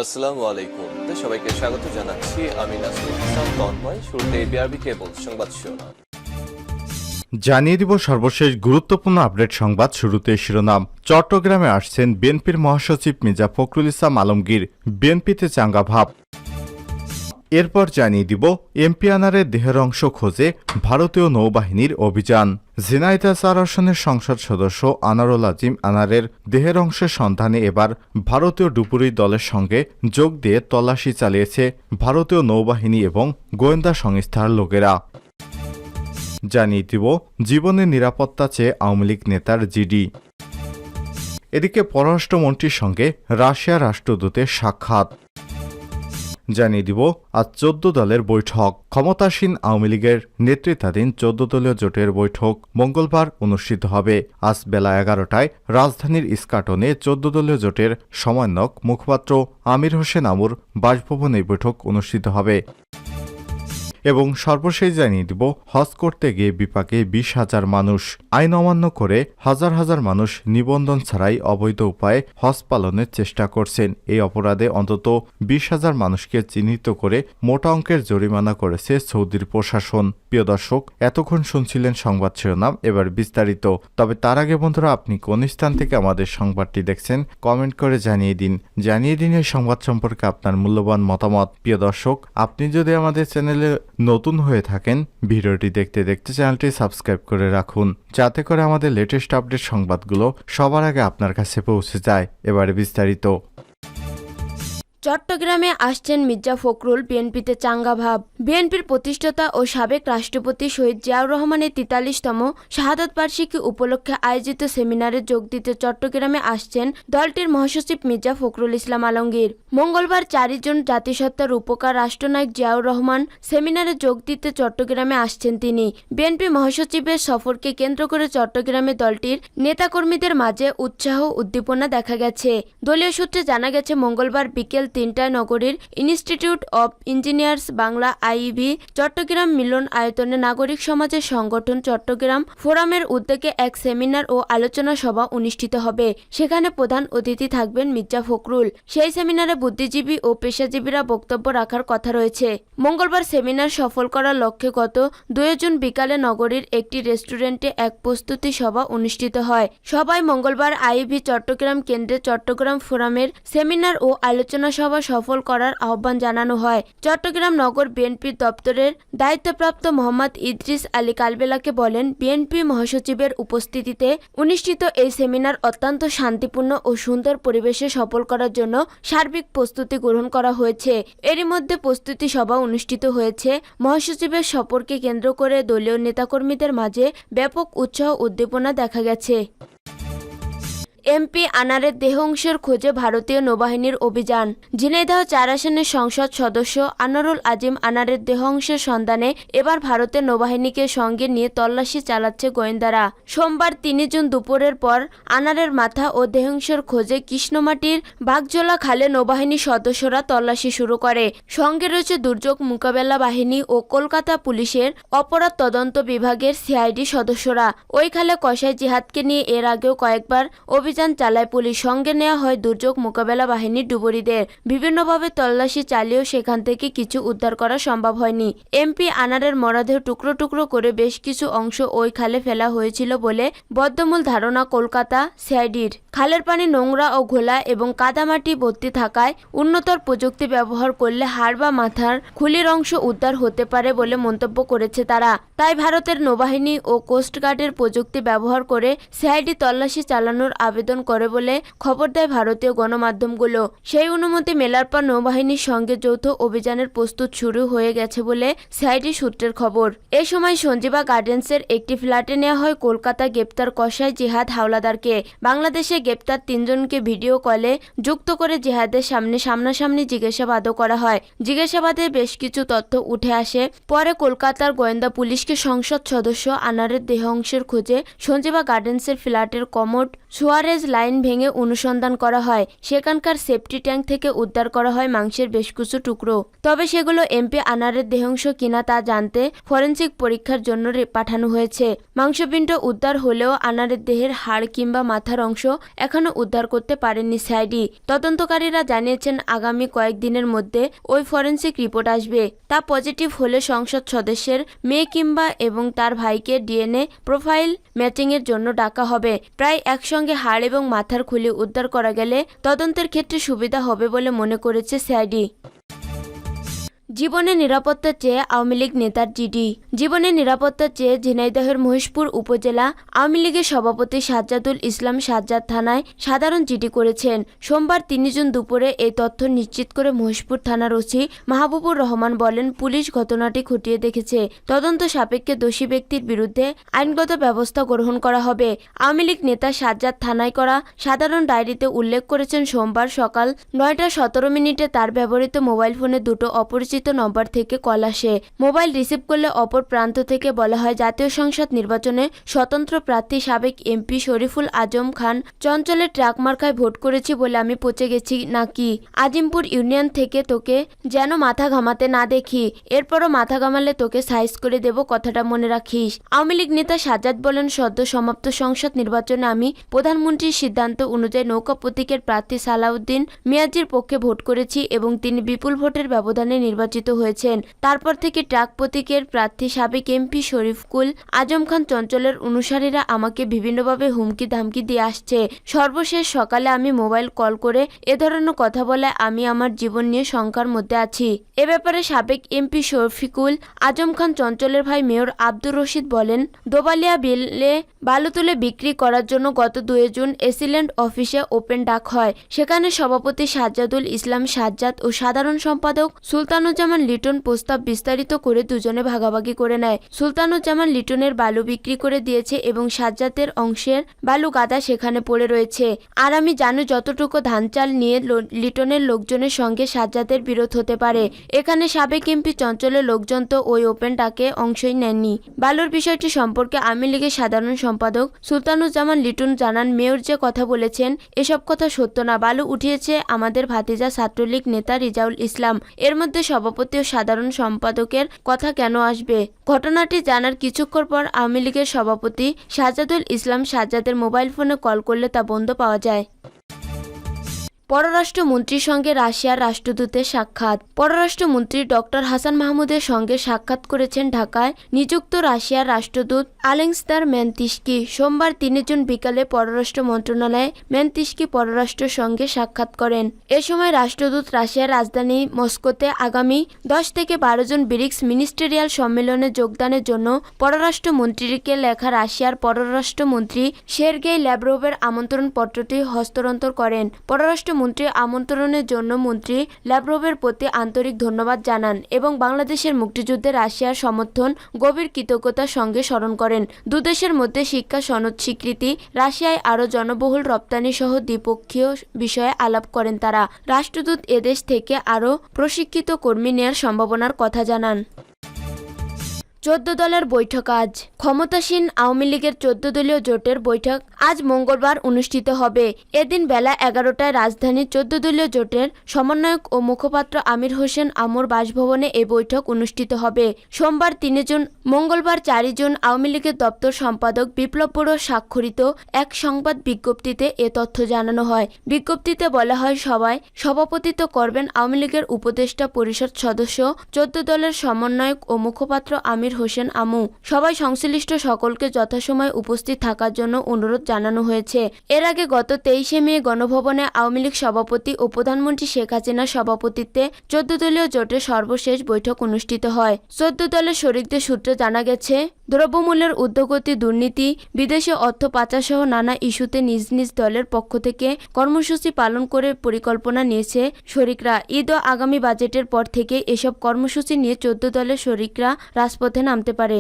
আসসালামু আলাইকুম। সবাইকে স্বাগত জানাচ্ছি। আমি নাসরুল ইসলাম তন্ময়। শুরুতে বিআরবি কেবল সংবাদ শিরোনাম জানিয়ে দিব সর্বশেষ গুরুত্বপূর্ণ আপডেট সংবাদ। শুরুতে শিরোনাম। চট্টগ্রামে আসছেন বিএনপির মহাসচিব মির্জা ফখরুল ইসলাম আলমগীর, বিএনপিতে চাঙ্গা ভাব। এরপর জানিয়ে দিব এমপি আনারের দেহের অংশ খোঁজে ভারতীয় নৌবাহিনীর অভিযান। ঝিনাইদহ ৪ আসনের সংসদ সদস্য আনারুল আজিম আনারের দেহের অংশের সন্ধানে এবার ভারতীয় ডুবুরি দলের সঙ্গে যোগ দিয়ে তল্লাশি চালিয়েছে ভারতীয় নৌবাহিনী এবং গোয়েন্দা সংস্থার লোকেরা। জানিয়ে দিব জীবনের নিরাপত্তা চেয়ে আওয়ামী লীগ নেতার জিডি। এদিকে পররাষ্ট্রমন্ত্রীর সঙ্গে রাশিয়া রাষ্ট্রদূতের সাক্ষাৎ। জানিয়ে দিব আজ ১৪ দলের বৈঠক। ক্ষমতাসীন আওয়ামী লীগের নেতৃত্বাধীন ১৪ দলীয় জোটের বৈঠক মঙ্গলবার অনুষ্ঠিত হবে। আজ বেলা ১১টায় রাজধানীর ইস্কাটনে ১৪ দলীয় জোটের সমন্বয়ক মুখপাত্র আমির হোসেন আমুর বাসভবনে এই বৈঠক অনুষ্ঠিত হবে। এবং সর্বশেষ জানিয়ে দিব হজ করতে গিয়ে বিপাকে ২০,০০০ মানুষ। আইন অমান্য করে হাজার হাজার মানুষ নিবন্ধন ছাড়াই অবৈধ উপায়ে হজ পালনের চেষ্টা করছেন। এই অপরাধে অন্তত ২০,০০০ মানুষকে চিহ্নিত করে মোটা অঙ্কের জরিমানা করেছে সৌদির প্রশাসন। প্রিয় দর্শক, এতক্ষণ শুনছিলেন সংবাদ শিরোনাম, এবার বিস্তারিত। তবে তার আগে বন্ধুরা, আপনি কোন স্থান থেকে আমাদের সংবাদটি দেখছেন কমেন্ট করে জানিয়ে দিন এই সংবাদ সম্পর্কে আপনার মূল্যবান মতামত। প্রিয় দর্শক, আপনি যদি আমাদের চ্যানেলে নতুন হয়ে থাকেন, ভিডিওটি দেখতে দেখতে চ্যানেলটি সাবস্ক্রাইব করে রাখুন, যাতে করে আমাদের লেটেস্ট আপডেট সংবাদগুলো সবার আগে আপনার কাছে পৌঁছে যায়। এবারে বিস্তারিত। চট্টগ্রামে আসছেন মির্জা ফখরুল, বিএনপিতে চাঙ্গা ভাব। বিএনপির প্রতিষ্ঠাতা ও সাবেক রাষ্ট্রপতি শহীদ জিয়াউর রহমানের ৪৩তম শাহাদত বার্ষিকী উপলক্ষে আয়োজিত সেমিনারে যোগ দিতে চট্টগ্রামে আসছেন দলটির মহাসচিব মির্জা ফখরুল ইসলাম আলমগীর। মঙ্গলবার ৪ জুন জাতিসত্তার রূপকার রাষ্ট্রনায়ক জিয়াউর রহমান সেমিনারে যোগ দিতে চট্টগ্রামে আসছেন তিনি। বিএনপি মহাসচিবের সফরকে কেন্দ্র করে চট্টগ্রামে দলটির নেতাকর্মীদের মাঝে উৎসাহ উদ্দীপনা দেখা গেছে। দলীয় সূত্রে জানা গেছে, মঙ্গলবার বিকেল ৩টায় নগরীর institute of engineers Bangla IEB Chattogram মিলন আয়তনে নাগরিক সমাজের সংগঠন চট্টগ্রাম ফোরামের উদ্যোগে এক সেমিনার ও আলোচনা সভা অনুষ্ঠিত হবে। সেখানে প্রধান অতিথি থাকবেন মির্জা ফখরুল। সেই সেমিনারে বুদ্ধিজীবী ও পেশাজীবীরা বক্তব্য রাখার কথা রয়েছে। মঙ্গলবার সেমিনার সফল করার লক্ষ্যে গত ২ জুন বিকালে নগরীর একটি রেস্টুরেন্টে এক প্রস্তুতি সভা অনুষ্ঠিত হয়। সভায় মঙ্গলবার আইইবি চট্টগ্রাম কেন্দ্রে চট্টগ্রাম ফোরামের সেমিনার ও আলোচনা সভা সফল করার আহ্বান জানানো হয়। চট্টগ্রাম নগর বিএনপির দপ্তরের দায়িত্বপ্রাপ্ত মোহাম্মদ ইদ্রিস আলী কালবেলাকে বলেন, বিএনপি মহাসচিবের উপস্থিতিতে অনুষ্ঠিত এই সেমিনার অত্যন্ত শান্তিপূর্ণ ও সুন্দর পরিবেশে সফল করার জন্য সার্বিক প্রস্তুতি গ্রহণ করা হয়েছে। এরই মধ্যে প্রস্তুতি সভা অনুষ্ঠিত হয়েছে। মহাসচিবের সফরকে কেন্দ্র করে দলীয় নেতাকর্মীদের মাঝে ব্যাপক উৎসাহ উদ্দীপনা দেখা গেছে। এমপি আনারের দেহ অংশের খোঁজে ভারতীয় নৌবাহিনীর অভিযান। ঝিনাইদহ ৪ আসনের সংসদ সদস্য আনারুল আজিম আনারের দেহ অংশের সন্ধানে এবার ভারতের নৌবাহিনীকে সঙ্গে নিয়ে তল্লাশি চালাচ্ছে গোয়েন্দারা। সোমবার ৩ জুন দুপুরের পর আনারের মাথা ও দেহাংশের খোঁজে কৃষ্ণমাটির বাগজোলা খালে নৌবাহিনীর সদস্যরা তল্লাশি শুরু করে। সঙ্গে রয়েছে দুর্যোগ মোকাবেলা বাহিনী ও কলকাতা পুলিশের অপরাধ তদন্ত বিভাগের সিআইডি সদস্যরা। ওই খালে কসাই জিহাদকে নিয়ে এর আগেও কয়েকবার অভিযান চালায় পুলিশ। সঙ্গে নেওয়া হয় দুর্যোগ মোকাবেলা বাহিনীর ডুবুরিদের। বিভিন্নভাবে তল্লাশি চালিয়েও সেখান থেকে কিছু উদ্ধার করা সম্ভব হয়নি। এমপি আনারের মরদেহ টুকরো টুকরো করে বেশ কিছু অংশ ওই খালে ফেলা হয়েছিল বলে বদ্ধমূল ধারণা কলকাতা সিআইডির। খালের পানি নোংরা ও ঘোলা এবং কাদামাটি ভর্তি থাকায় উন্নতর প্রযুক্তি ব্যবহার করলে হাড় বা মাথার খুলির অংশ উদ্ধার হতে পারে বলে মন্তব্য করেছে তারা। তাই ভারতের নৌবাহিনী ও কোস্টগার্ডের প্রযুক্তি ব্যবহার করে সিআইডি তল্লাশি চালানোর আবেদন করে বলে খবর দেয় ভারতীয় গণমাধ্যমগুলো। সেই অনুমতি মেলার পর নৌবাহিনীর সঙ্গে যৌথ অভিযানের প্রস্তুত শুরু হয়ে গেছে বলে সিআইডি সূত্রের খবর। এ সময় সঞ্জীবা গার্ডেন্সের একটি ফ্ল্যাটে নেওয়া হয় কলকাতা গ্রেপ্তার কসাই জিহাদ হাওলাদারকে। বাংলাদেশে গ্রেপ্তার ৩ জনকে ভিডিও কলে যুক্ত করে জিহাদের সামনাসামনি জিজ্ঞাসাবাদও করা হয়। জিজ্ঞাসাবাদে বেশ কিছু তথ্য উঠে আসে। পরে কলকাতার গোয়েন্দা পুলিশকে সংসদ সদস্য আনারের দেহ অংশের খোঁজে সঞ্জীবা গার্ডেন্সের ফ্ল্যাটের কমোড সোয়ারে সিভারেজ লাইন ভেঙে অনুসন্ধান করা হয়। সেখানকার সেফটি ট্যাঙ্ক থেকে উদ্ধার করা হয় মাংসের বেশ কিছু টুকরো। তবে সেগুলো এমপি আনারের দেহাংশ কিনা তা জানতে ফরেনসিক পরীক্ষার জন্য পাঠানো হয়েছে। মাংসপিণ্ড উদ্ধার হলেও আনারের দেহের হাড় কিংবা মাথার অংশ এখনো উদ্ধার করতে পারেননি সিআইডি। তদন্তকারীরা জানিয়েছেন আগামী কয়েকদিনের মধ্যে ওই ফরেনসিক রিপোর্ট আসবে। তা পজিটিভ হলে সংসদ সদস্যের মেয়ে কিংবা এবং তার ভাইকে ডিএনএ প্রোফাইল ম্যাচিংয়ের জন্য ডাকা হবে। প্রায় একসঙ্গে হাড় এবং মাথার খুলি উদ্ধার করা গেলে তদন্তের ক্ষেত্রে সুবিধা হবে বলে মনে করেছে সিআইডি। জীবনের নিরাপত্তা চেয়ে আওয়ামী লীগ নেতার জিডি। জীবনের নিরাপত্তা চেয়ে ঝিনাইদহের মহেশপুর উপজেলা আওয়ামী লীগের সভাপতি সাজ্জাদুল ইসলাম সাজ্জাদ থানায় সাধারণ জিডি করেছেন। সোমবার ৩ জুন দুপুরে এই তথ্য নিশ্চিত করে মহেশপুর থানার ওসি মাহবুবুর রহমান বলেন, পুলিশ ঘটনাটি খতিয়ে দেখেছে। তদন্ত সাপেক্ষে দোষী ব্যক্তির বিরুদ্ধে আইনগত ব্যবস্থা গ্রহণ করা হবে। আওয়ামী লীগ নেতা সাজ্জাদ থানায় করা সাধারণ ডায়েরিতে উল্লেখ করেছেন, সোমবার সকাল ৯টা ১৭ মিনিটে তার ব্যবহৃত মোবাইল ফোনে দুটো অপরিচিত নম্বর থেকে কল আসে। মোবাইল রিসিভ করলে অপর প্রান্ত থেকে বলা হয়, জাতীয় সংসদ নির্বাচনে স্বতন্ত্র প্রার্থী সাবেক এমপি শরীফুল আজম খান চঞ্চলের ট্রাক মার্কায় ভোট করেছি বলে আমি পচে গেছি নাকি? আজিমপুর ইউনিয়ন থেকে তোকে যেন মাথা ঘামাতে না দেখি, এরপরও মাথা ঘামালে তোকে সাইজ করে দেব, কথাটা মনে রাখিস। আওয়ামী লীগ নেতা সাজ্জাদ বলেন, সদ্য সমাপ্ত সংসদ নির্বাচনে আমি প্রধানমন্ত্রীর সিদ্ধান্ত অনুযায়ী নৌকা প্রতীকের প্রার্থী সালাউদ্দিন মিয়াজির পক্ষে ভোট করেছি এবং তিনি বিপুল ভোটের ব্যবধানে নির্বাচিত হয়েছেন। তারপর থেকে ট্রাক প্রতীকের প্রার্থী সাবেক এমপি শরীফুল আজম খান চঞ্চলের অনুসারীরা আমাকে বিভিন্নভাবে হুমকি ধামকি দিয়ে আসছে। সর্বশেষ সকালে আমি মোবাইল কল করে এ ধরনের কথা বলায় আমি আমার জীবন নিয়ে শঙ্কার মধ্যে আছি। এ ব্যাপারে সাবেক এমপি শরীফুল আজম খান চঞ্চলের ভাই মেয়র আব্দুর রশিদ বলেন, দোবালিয়া বিলে বালু তুলে বিক্রি করার জন্য গত ২ জুন এসিল্যান্ড অফিসে ওপেন ডাক হয়। সেখানে সভাপতি সাজ্জাদুল ইসলাম সাজ্জাদ ও সাধারণ সম্পাদক সুলতানুজ্জামান লিটন প্রস্তাব বিস্তারিত করে দুজনে ভাগাভাগি করে নেয়। সুলতানুজ্জামান লিটনের বালু বিক্রি করে দিয়েছে এবং সাজ্জাদের অংশের বালু গাদা সেখানে পড়ে রয়েছে। আর আমি জানি যতটুকু ধান চাল নিয়ে লিটনের লোকজনের সঙ্গে সাজ্জাদের বিরোধ হতে পারে। এখানে সাবেক এমপি চঞ্চলের লোকজন তো ওই ওপেন ডাকে অংশই নেননি। বালুর বিষয়টি সম্পর্কে আওয়ামী লীগের সাধারণ সম্পাদক সুলতানুজ্জামান লিটন জানান, মেয়র যে কথা বলেছেন এসব কথা সত্য না। বালু উঠিয়েছে আমাদের ভাতিজা ছাত্রলীগ নেতা রিজাউল ইসলাম। এর মধ্যে সভাপতি ও সাধারণ সম্পাদকের কথা কেন আসবে? ঘটনাটি জানার কিছুক্ষণ পর আওয়ামী লীগের সভাপতি সাজ্জাদুল ইসলাম সাজ্জাদের মোবাইল ফোনে কল করলে তা বন্ধ পাওয়া যায়। পররাষ্ট্রমন্ত্রীর সঙ্গে রাশিয়ার রাষ্ট্রদূতের সাক্ষাৎ। পররাষ্ট্রমন্ত্রী ডক্টর হাসান মাহমুদের সঙ্গে সাক্ষাৎ করেছেন ঢাকায় নিযুক্ত রাশিয়ার রাষ্ট্রদূত আলেক্সান্দার ম্যানতিস্কি। সোমবার ৩ জুন বিকালে পররাষ্ট্র মন্ত্রণালয়ে ম্যানতিস্কি পররাষ্ট্রের সঙ্গে সাক্ষাৎ করেন। এ সময় রাষ্ট্রদূত রাশিয়ার রাজধানী মস্কোতে আগামী ১০ থেকে ১২ জন ব্রিক্স মিনিস্টেরিয়াল সম্মেলনে যোগদানের জন্য পররাষ্ট্রমন্ত্রীকে লেখা রাশিয়ার পররাষ্ট্রমন্ত্রী সের্গেই ল্যাভরভের আমন্ত্রণ পত্রটি হস্তান্তর করেন। পররাষ্ট্রমন্ত্রী আমন্ত্রণের জন্য মন্ত্রী ল্যাভরভের প্রতি আন্তরিক ধন্যবাদ জানান এবং বাংলাদেশের মুক্তিযুদ্ধে রাশিয়ার সমর্থন গভীর কৃতজ্ঞতার সঙ্গে স্মরণ করেন। দুদেশের মধ্যে শিক্ষা সনদ স্বীকৃতি, রাশিয়ায় আরও জনবহুল রপ্তানি সহ দ্বিপক্ষীয় বিষয়ে আলাপ করেন তারা। রাষ্ট্রদূত এদেশ থেকে আরও প্রশিক্ষিত কর্মী নেয়ার সম্ভাবনার কথা জানান। 14 দলের বৈঠক আজ। ক্ষমতাসীন আওয়ামী লীগের 14 দলীয় জোটের বৈঠক আজ মঙ্গলবার অনুষ্ঠিত হবে। এদিন বেলা 11টায় রাজধানীর 14 দলীয় জোটের সমন্বয়ক ও মুখপাত্র আমির হোসেন আমর বাসভবনে এই বৈঠক অনুষ্ঠিত হবে। সোমবার 3 জুন মঙ্গলবার 4 জুন আওয়ামী লীগের দপ্তর সম্পাদক বিপ্লব বড়ুয়া স্বাক্ষরিত এক সংবাদ বিজ্ঞপ্তিতে এ তথ্য জানানো হয়। বিজ্ঞপ্তিতে বলা হয়, সভায় সভাপতিত্ব করবেন আওয়ামী লীগের উপদেষ্টা পরিষদ সদস্য 14 দলের সমন্বয়ক ও মুখপাত্র আমির হোসেন আমু। সবাই সংশ্লিষ্ট সকলকে যথাসময়ে উপস্থিত থাকার জন্য অনুরোধ জানানো হয়েছে। এর আগে গত 23 মে গণভবনে আওয়ামী লীগ সভাপতি ও প্রধানমন্ত্রী শেখ হাসিনার সভাপতিত্বে 14 দলীয় জোটের সর্বশেষ বৈঠক অনুষ্ঠিত হয়। 14 দলের শরিকদের সূত্রে জানা গেছে, দ্রব্যমূল্যের ঊর্ধ্বগতি, দুর্নীতি, বিদেশে অর্থ পাচার সহ নানা ইস্যুতে নিজ নিজ দলের পক্ষ থেকে কর্মসূচি পালন করে পরিকল্পনা নিয়েছে শরিকরা। ঈদ ও আগামী বাজেটের পর থেকে এসব কর্মসূচি নিয়ে 14 দলের শরিকরা রাজপথে নামতে পারে।